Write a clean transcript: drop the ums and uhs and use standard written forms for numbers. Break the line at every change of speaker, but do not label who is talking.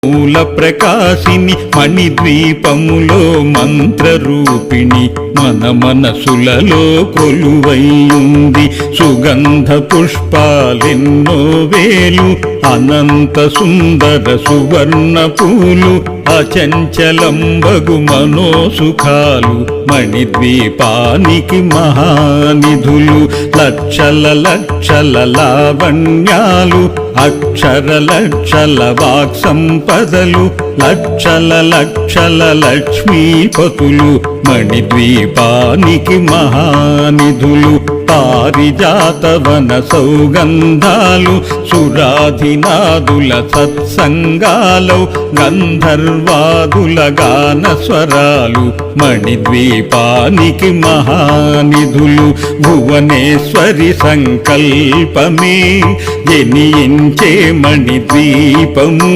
మూల ప్రకాశిని మణిద్వీపములో మంత్రరూపిణి మన మనసులలో కొలువైయుంది. సుగంధ పుష్పాలెన్నో వేలు అనంత సుందర సువర్ణ పూలు అచంచలంబగు మనోసుఖాలు మణిద్వీపానికి మహానిధులు. లక్షల లక్షల లావణ్యాలు అక్షర లక్షల వాక్ సంపదలు లక్షల లక్షల లక్ష్మీపతులు మణిద్వీపానికి మహానిధులు. పారిజాతవన సౌగంధాలు సురాధినాదుల సత్సంగాలు గంధర్వాదుల గాన స్వరాలు మణిద్వీపానికి మహానిధులు. భువనేశ్వరి సంకల్పమే జనించే మణిద్వీపము